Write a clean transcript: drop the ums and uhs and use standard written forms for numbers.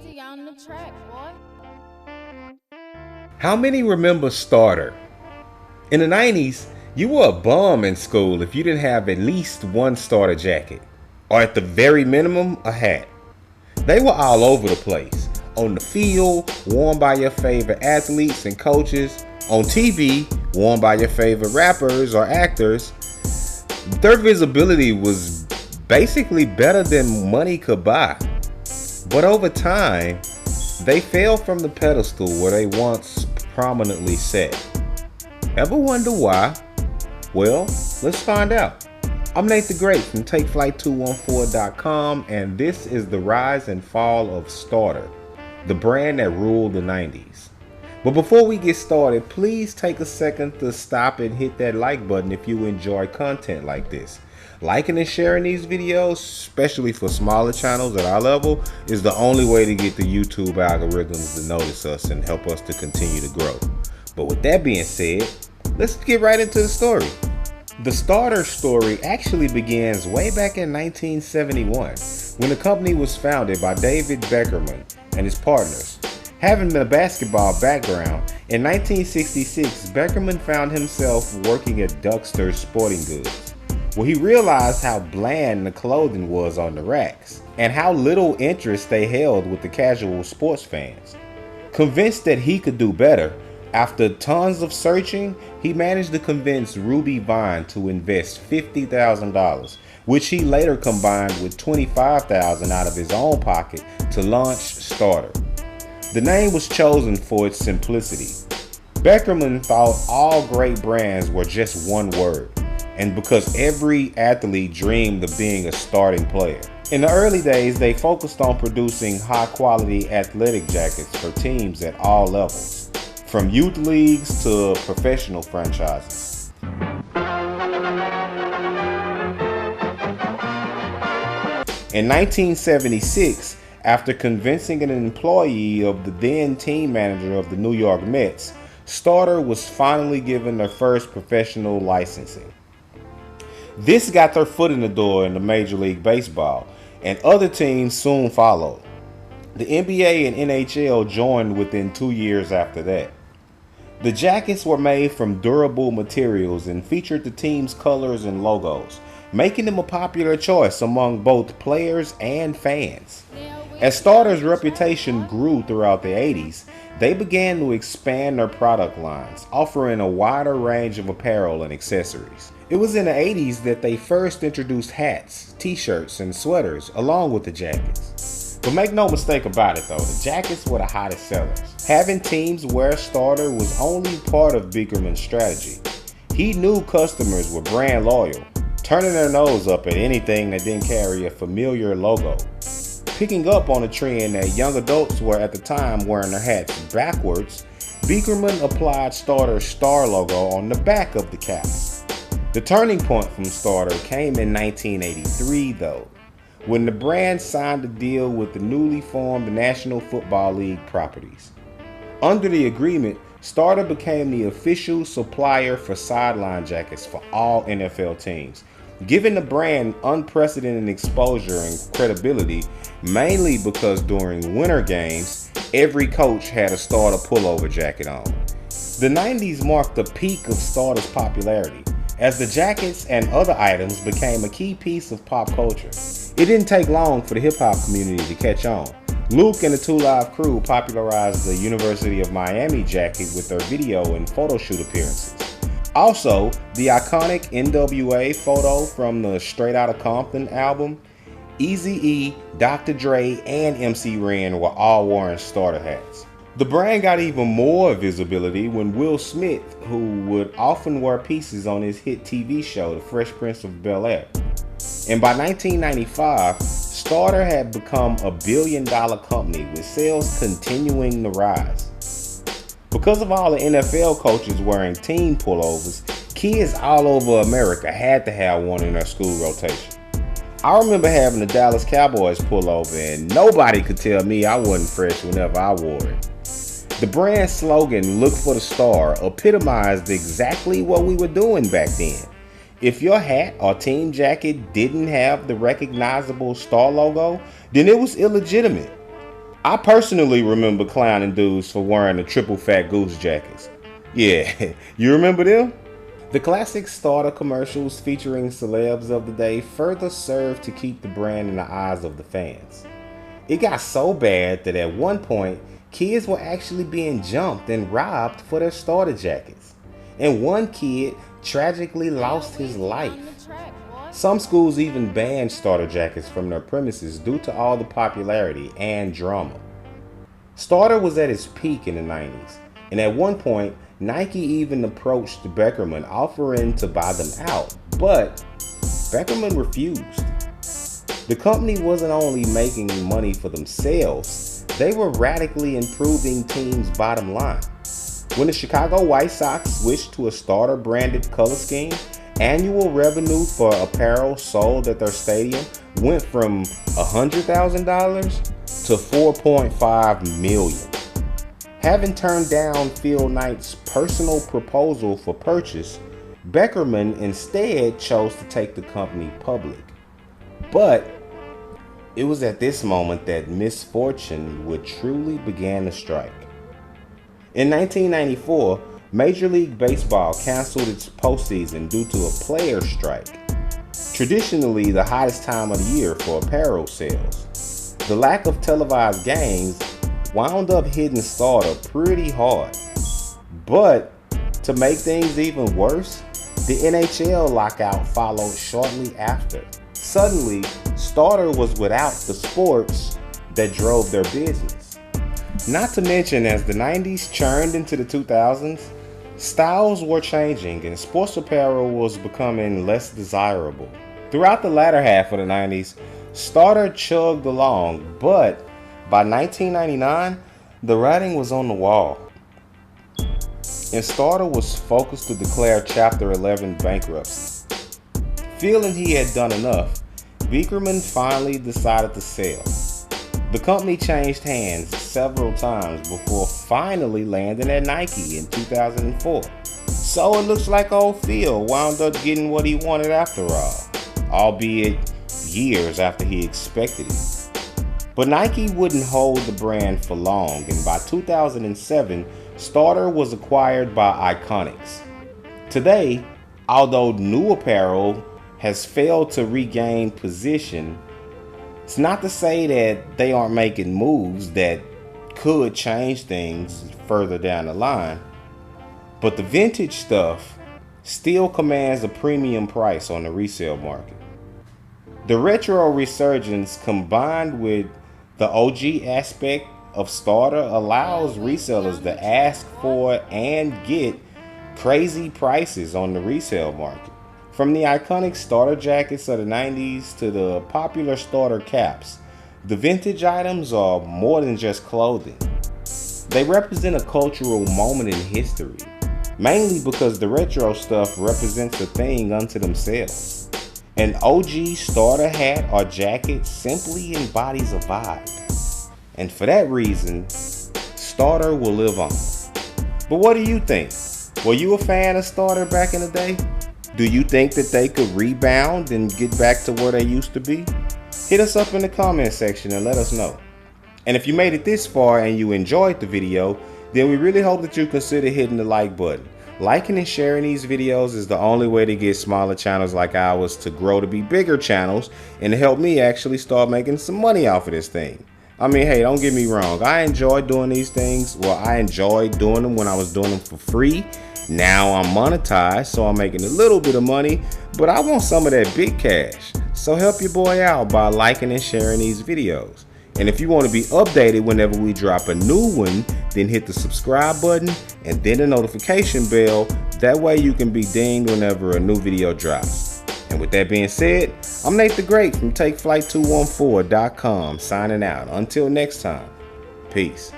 busy on the track, boy. How many remember Starter? In the 90s, you were a bum in school if you didn't have at least one starter jacket, or at the very minimum, a hat. They were all over the place. On the field, worn by your favorite athletes and coaches. On TV, worn by your favorite rappers or actors. Their visibility was basically better than money could buy. But over time, they fell from the pedestal where they once prominently sat. Ever wonder why? Well, let's find out. I'm Nate the Great from TakeFlight214.com, and this is the rise and fall of Starter, the brand that ruled the 90s. But before we get started, please take a second to stop and hit that like button if you enjoy content like this. Liking and sharing these videos, especially for smaller channels at our level, is the only way to get the YouTube algorithms to notice us and help us to continue to grow. But with that being said, let's get right into the story. The Starter story actually begins way back in 1971 when the company was founded by David Beckerman and his partners. Having a basketball background, in 1966 Beckerman found himself working at Duxter's Sporting Goods, where he realized how bland the clothing was on the racks and how little interest they held with the casual sports fans. Convinced that he could do better, after tons of searching, he managed to convince Ruby Vine to invest $50,000, which he later combined with $25,000 out of his own pocket to launch Starter. The name was chosen for its simplicity. Beckerman thought all great brands were just one word, and because every athlete dreamed of being a starting player. In the early days, they focused on producing high-quality athletic jackets for teams at all levels, from youth leagues to professional franchises. In 1976, after convincing an employee of the then team manager of the New York Mets, Starter was finally given their first professional licensing. This got their foot in the door in the Major League Baseball, and other teams soon followed. The NBA and NHL joined within 2 years after that. The jackets were made from durable materials and featured the team's colors and logos, making them a popular choice among both players and fans. As Starter's reputation grew throughout the 80s, they began to expand their product lines, offering a wider range of apparel and accessories. It was in the 80s that they first introduced hats, t-shirts, and sweaters along with the jackets. But make no mistake about it though, the jackets were the hottest sellers. Having teams wear Starter was only part of Beckerman's strategy. He knew customers were brand loyal, turning their nose up at anything that didn't carry a familiar logo. Picking up on a trend that young adults were at the time wearing their hats backwards, Beckerman applied Starter's star logo on the back of the caps. The turning point from Starter came in 1983 though, when the brand signed a deal with the newly formed National Football League properties. Under the agreement, Starter became the official supplier for sideline jackets for all NFL teams, giving the brand unprecedented exposure and credibility, mainly because during winter games, every coach had a Starter pullover jacket on. The 90s marked the peak of Starter's popularity, as the jackets and other items became a key piece of pop culture. It didn't take long for the hip-hop community to catch on. Luke and the 2 Live crew popularized the University of Miami jacket with their video and photo shoot appearances. Also, the iconic NWA photo from the Straight Outta Compton album, Eazy-E, Dr. Dre, and MC Ren were all wearing Starter hats. The brand got even more visibility when Will Smith, who would often wear pieces on his hit TV show, The Fresh Prince of Bel-Air. And by 1995, Starter had become a billion-dollar company with sales continuing to rise. Because of all the NFL coaches wearing team pullovers, kids all over America had to have one in their school rotation. I remember having the Dallas Cowboys pullover and nobody could tell me I wasn't fresh whenever I wore it. The brand slogan, "Look for the Star," epitomized exactly what we were doing back then. If your hat or team jacket didn't have the recognizable star logo, then it was illegitimate. I personally remember clowning dudes for wearing the triple fat goose jackets. Yeah, you remember them? The classic starter commercials featuring celebs of the day further served to keep the brand in the eyes of the fans. It got so bad that at one point, kids were actually being jumped and robbed for their starter jackets. And one kid tragically lost his life. Some schools even banned starter jackets from their premises due to all the popularity and drama. Starter was at its peak in the 90s, and at one point, Nike even approached Beckerman offering to buy them out, but Beckerman refused. The company wasn't only making money for themselves, they were radically improving teams' bottom line. When the Chicago White Sox switched to a starter branded color scheme, annual revenue for apparel sold at their stadium went from $100,000 to $4.5 million. Having turned down Phil Knight's personal proposal for purchase, Beckerman instead chose to take the company public. But it was at this moment that misfortune would truly begin to strike. In 1994, Major League Baseball canceled its postseason due to a player strike, traditionally the hottest time of the year for apparel sales. The lack of televised games wound up hitting Starter pretty hard. But to make things even worse, the NHL lockout followed shortly after. Suddenly, Starter was without the sports that drove their business. Not to mention, as the 90s churned into the 2000s, styles were changing and sports apparel was becoming less desirable. Throughout the latter half of the 90s, Starter chugged along, but by 1999, the writing was on the wall. And Starter was focused to declare Chapter 11 bankruptcy. Feeling he had done enough, Beckerman finally decided to sell. The company changed hands several times before finally landing at Nike in 2004. So it looks like old Phil wound up getting what he wanted after all, albeit years after he expected it. But Nike wouldn't hold the brand for long, and by 2007, Starter was acquired by Iconics. Today, although new apparel has failed to regain position, it's not to say that they aren't making moves that could change things further down the line, but the vintage stuff still commands a premium price on the resale market. The retro resurgence combined with the OG aspect of Starter allows resellers to ask for and get crazy prices on the resale market. From the iconic Starter jackets of the 90s to the popular Starter caps, the vintage items are more than just clothing. They represent a cultural moment in history, mainly because the retro stuff represents a thing unto themselves. An OG Starter hat or jacket simply embodies a vibe. And for that reason, Starter will live on. But what do you think? Were you a fan of Starter back in the day? Do you think that they could rebound and get back to where they used to be? Hit us up in the comment section and let us know. And if you made it this far and you enjoyed the video, then we really hope that you consider hitting the like button. Liking and sharing these videos is the only way to get smaller channels like ours to grow to be bigger channels and to help me actually start making some money off of this thing. I mean, hey, don't get me wrong. I enjoy doing these things. Well, I enjoyed doing them when I was doing them for free. Now I'm monetized, so I'm making a little bit of money, but I want some of that big cash. So help your boy out by liking and sharing these videos. And if you want to be updated whenever we drop a new one, then hit the subscribe button and then the notification bell. That way you can be dinged whenever a new video drops. And with that being said, I'm Nate the Great from TakeFlight214.com signing out. Until next time, peace.